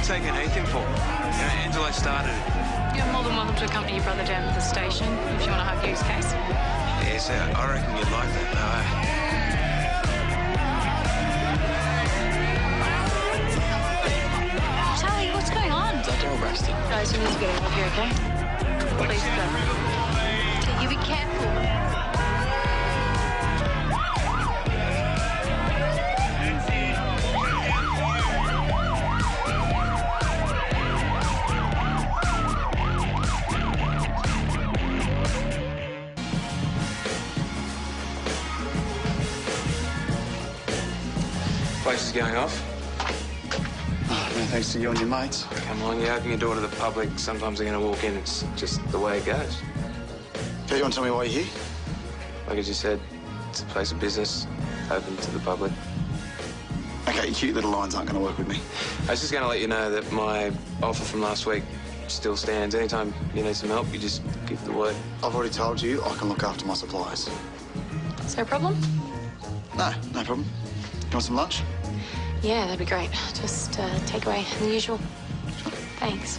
taking Ethan for? Angelo started it. You're more than welcome to accompany your brother down to the station if you want to have Hugh's case. Yes, I reckon you'd like that, though. Charlie, what's going on? Daryl Braxton. Guys, you need to get out of here, okay? Please go. Okay, you be careful. Place is going off. Oh, no thanks to you and your mates. Come on, you open your door to the public. Sometimes they're going to walk in. It's just the way it goes. Okay, you want to tell me why you're here? Like I just said, it's a place of business, open to the public. Okay, your cute little lines aren't going to work with me. I was just going to let you know that my offer from last week still stands. Anytime you need some help, you just give the word. I've already told you I can look after my suppliers. Is there a problem? No, no problem. You want some lunch? Yeah, that'd be great. Just take away the usual. Thanks.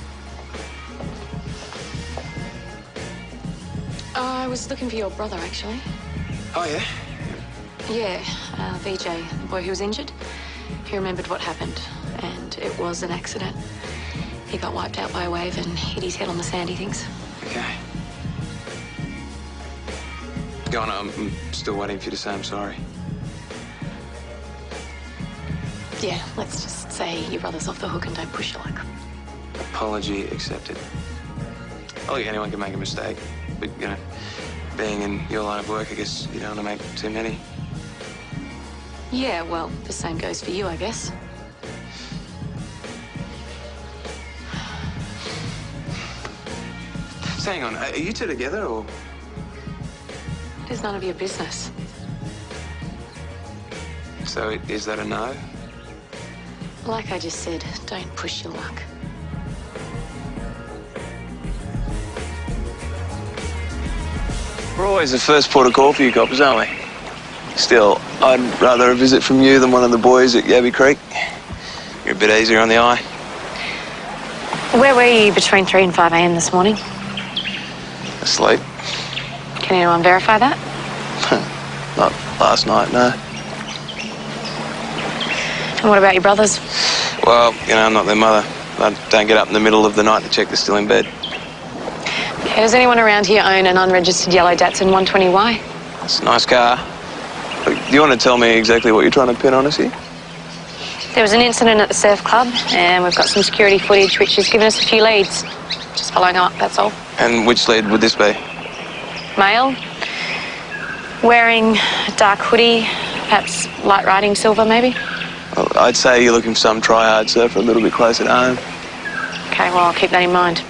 I was looking for your brother, actually. Oh, yeah? Yeah, VJ, the boy who was injured. He remembered what happened, and it was an accident. He got wiped out by a wave and hit his head on the sand, he thinks. Okay. Go on, I'm still waiting for you to say I'm sorry. Yeah, let's just say your brother's off the hook and don't push your luck. Apology accepted. Oh, look, anyone can make a mistake. But, you know, being in your line of work, I guess you don't want to make too many. Yeah, well, the same goes for you, I guess. So hang on, are you two together, or...? It is none of your business. So is that a no? Like I just said, don't push your luck. We're always the first port of call for you coppers, aren't we? Still, I'd rather a visit from you than one of the boys at Yabby Creek. You're a bit easier on the eye. Where were you between 3 and 5 a.m. this morning? Asleep? Can anyone verify that? Not last night, no. And what about your brothers? Well, you know, I'm not their mother. I don't get up in the middle of the night to check they're still in bed. Okay, does anyone around here own an unregistered yellow Datsun 120Y? It's a nice car. Look, do you want to tell me exactly what you're trying to pin on us here? There was an incident at the surf club, and we've got some security footage which has given us a few leads. Just following up, that's all. And which lead would this be? Male, wearing a dark hoodie, perhaps light riding silver, maybe? Well, I'd say you're looking for some try-hard surfer a little bit closer to home. Okay, well, I'll keep that in mind.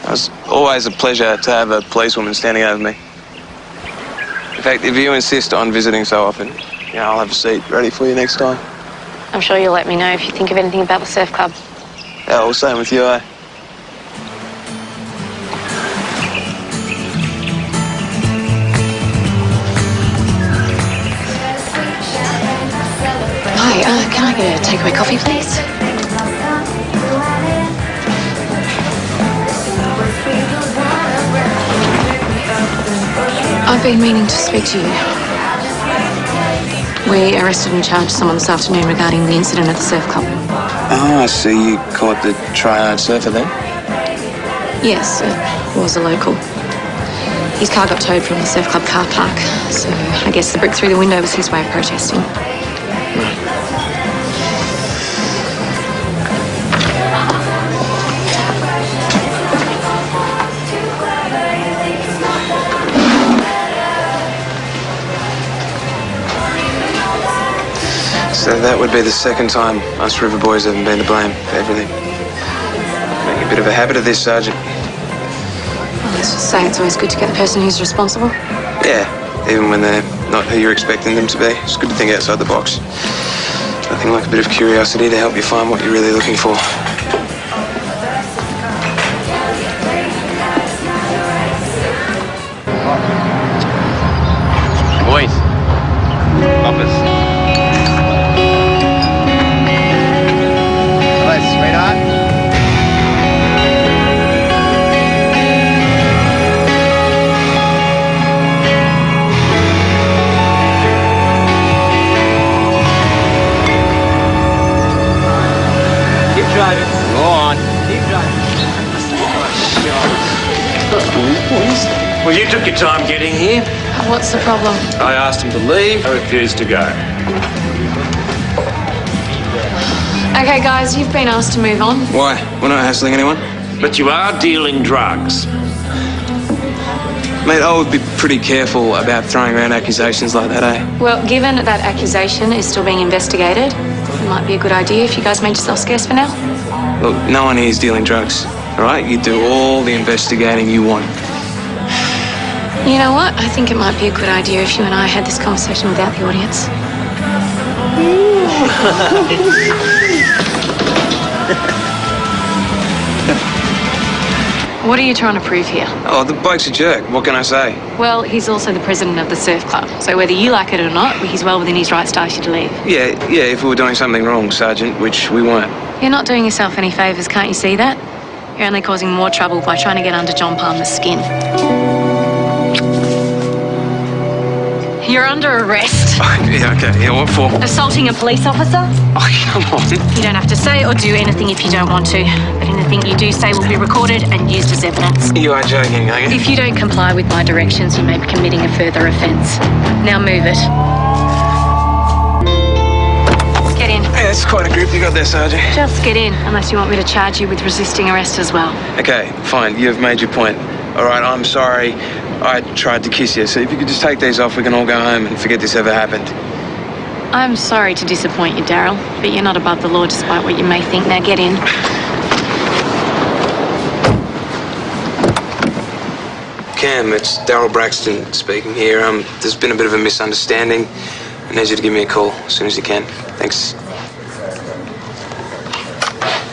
It's always a pleasure to have a policewoman standing over me. In fact, if you insist on visiting so often, you know, I'll have a seat ready for you next time. I'm sure you'll let me know if you think of anything about the surf club. Yeah, well, same with you, eh? Hi, can I get a takeaway coffee, please? I've been meaning to speak to you. We arrested and charged someone this afternoon regarding the incident at the surf club. Oh, so you caught the try-hard surfer then? Yes, it was a local. His car got towed from the surf club car park, so I guess the brick through the window was his way of protesting. So that would be the second time us river boys haven't been to blame for everything. Making a bit of a habit of this, Sergeant. Well, let's just say it's always good to get the person who's responsible. Yeah, even when they're not who you're expecting them to be. It's good to think outside the box. Nothing like a bit of curiosity to help you find what you're really looking for. Boys. Poppers. Hello, sweetheart. took your time getting here. What's the problem? I asked him to leave. I refused to go. Okay, guys, you've been asked to move on. Why? We're not hassling anyone. But you are dealing drugs. Mate, I would be pretty careful about throwing around accusations like that, eh? Well, given that accusation is still being investigated, it might be a good idea if you guys made yourself scarce for now. Look, no one here is dealing drugs, all right? You do all the investigating you want. You know what? I think it might be a good idea if you and I had this conversation without the audience. What are you trying to prove here? Oh, the bloke's a jerk. What can I say? Well, he's also the president of the surf club, so whether you like it or not, he's well within his rights to ask you to leave. Yeah, if we were doing something wrong, Sergeant, which we weren't. You're not doing yourself any favours, can't you see that? You're only causing more trouble by trying to get under John Palmer's skin. You're under arrest. Yeah, okay. Yeah, what for? Assaulting a police officer? Oh, come on. You don't have to say or do anything if you don't want to, but anything you do say will be recorded and used as evidence. You are joking, are you? If you don't comply with my directions, you may be committing a further offence. Now move it. Get in. Yeah, that's quite a grip you got there, Sergeant. Just get in, unless you want me to charge you with resisting arrest as well. Okay, fine. You've made your point. All right, I'm sorry. I tried to kiss you, so if you could just take these off, we can all go home and forget this ever happened. I'm sorry to disappoint you, Daryl, but you're not above the law despite what you may think. Now get in. Cam, it's Daryl Braxton speaking here. There's been a bit of a misunderstanding. I need you to give me a call as soon as you can. Thanks.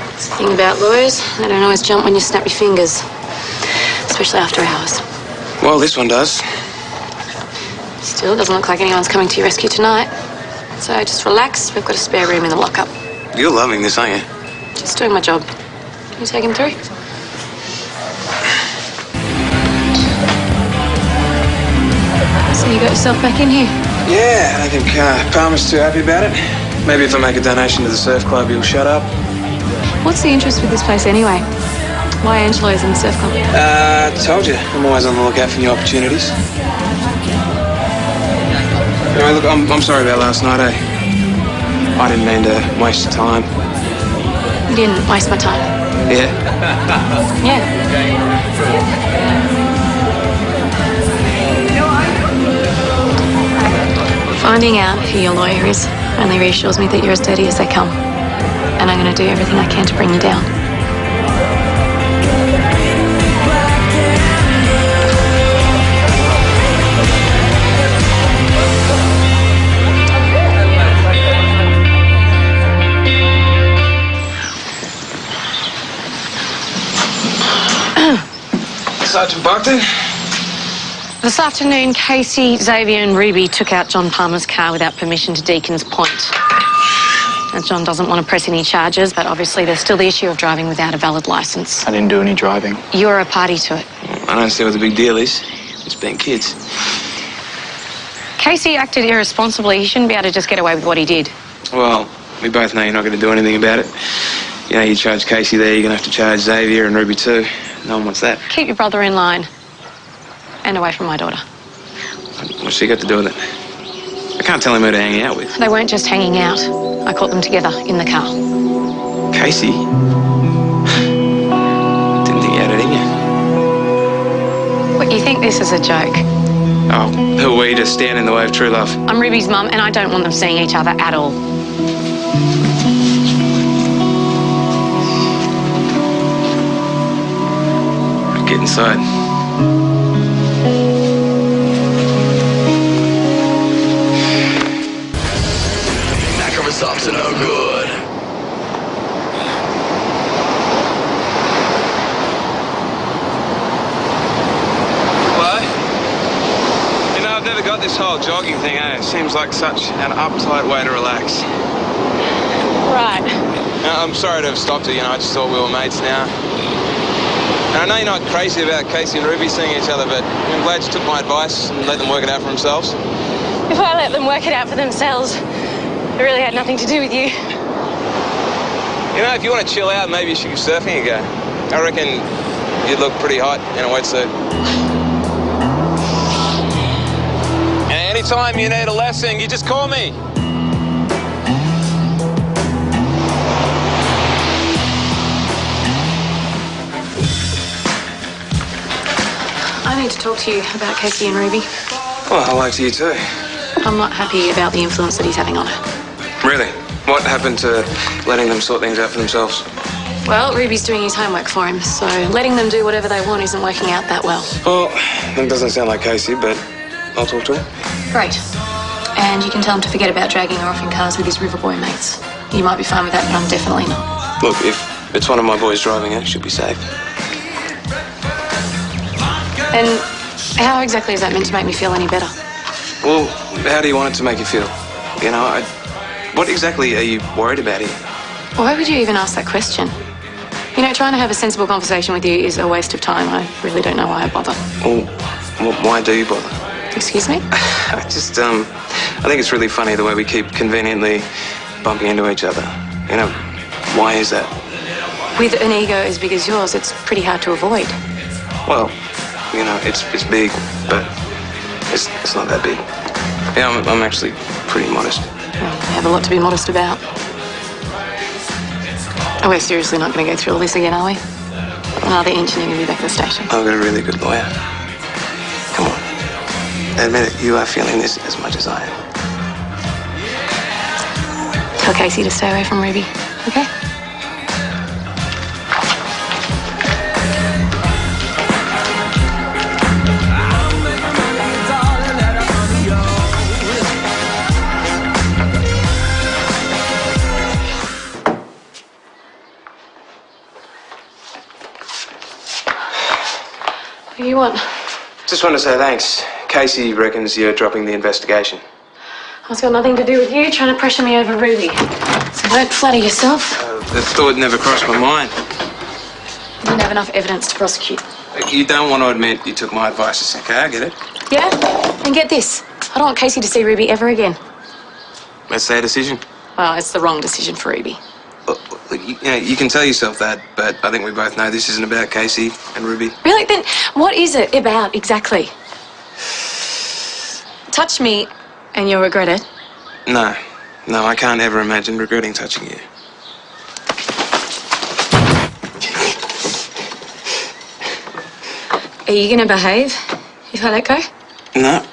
That's the thing about lawyers, they don't always jump when you snap your fingers, especially after hours. Well, this one does. Still, it doesn't look like anyone's coming to your rescue tonight. So just relax, we've got a spare room in the lockup. You're loving this, aren't you? Just doing my job. Can you take him through? So you got yourself back in here? Yeah, I don't think Palmer's too happy about it. Maybe if I make a donation to the surf club, he'll shut up. What's the interest with this place anyway? Why Angelo's in the surf club? Told you, I'm always on the lookout for new opportunities. Anyway, look, I'm sorry about last night, eh? I didn't mean to waste your time. You didn't waste my time. Yeah? Yeah. Finding out who your lawyer is only reassures me that you're as dirty as they come. And I'm going to do everything I can to bring you down. Sergeant Buckton? This afternoon, Casey, Xavier and Ruby took out John Palmer's car without permission to Deacon's Point. Now, John doesn't want to press any charges, but obviously there's still the issue of driving without a valid licence. I didn't do any driving. You're a party to it. I don't see what the big deal is. It's being kids. Casey acted irresponsibly. He shouldn't be able to just get away with what he did. Well, we both know you're not going to do anything about it. You know, you charge Casey there, you're going to have to charge Xavier and Ruby too. No one wants that. Keep your brother in line. And away from my daughter. What's she got to do with it? I can't tell him who to hang out with. They weren't just hanging out. I caught them together in the car. Casey? Didn't think you had it in you. What, you think this is a joke? Oh, who are we to stand in the way of true love? I'm Ruby's mum, and I don't want them seeing each other at all. Get inside. Socks are no good. Hello? You know, I've never got this whole jogging thing, eh? It seems like such an uptight way to relax. Right. I'm sorry to have stopped it, you know, I just thought we were mates now. And I know you're not crazy about Casey and Ruby seeing each other, but I'm glad you took my advice and let them work it out for themselves. If I let them work it out for themselves, it really had nothing to do with you. You know, if you want to chill out, maybe you should go surfing again. I reckon you'd look pretty hot in a wetsuit. Anytime you need a lesson, you just call me. I need to talk to you about Casey and Ruby. Well, hello to you too. I'm not happy about the influence that he's having on her. Really? What happened to letting them sort things out for themselves? Well, Ruby's doing his homework for him, so letting them do whatever they want isn't working out that well. Well, that doesn't sound like Casey, but I'll talk to him. Great. And you can tell him to forget about dragging her off in cars with his Riverboy mates. You might be fine with that, but I'm definitely not. Look, if it's one of my boys driving it, she'll be safe. And how exactly is that meant to make me feel any better? Well, how do you want it to make you feel? You know, what exactly are you worried about here? Why would you even ask that question? You know, trying to have a sensible conversation with you is a waste of time. I really don't know why I bother. Well, why do you bother? Excuse me? I think it's really funny the way we keep conveniently bumping into each other. You know, why is that? With an ego as big as yours, it's pretty hard to avoid. Well, you know, it's big, but it's not that big. Yeah, I'm actually pretty modest. Well, you have a lot to be modest about. Oh, we're seriously not going to go through all this again, are we? Another inch and you're going to be back at the station. I've got a really good lawyer. Come on. Admit it, you are feeling this as much as I am. Tell Casey to stay away from Ruby, okay? What do you want? Just want to say thanks. Casey reckons you're dropping the investigation. It's got nothing to do with you trying to pressure me over Ruby. So don't flatter yourself. The thought never crossed my mind. You didn't have enough evidence to prosecute. You don't want to admit you took my advice, okay? I get it. Yeah? And get this. I don't want Casey to see Ruby ever again. That's their decision. Well, it's the wrong decision for Ruby. Look, you can tell yourself that, but I think we both know this isn't about Casey and Ruby. Really? Then what is it about exactly? Touch me and you'll regret it. No, I can't ever imagine regretting touching you. Are you going to behave if I let go? No.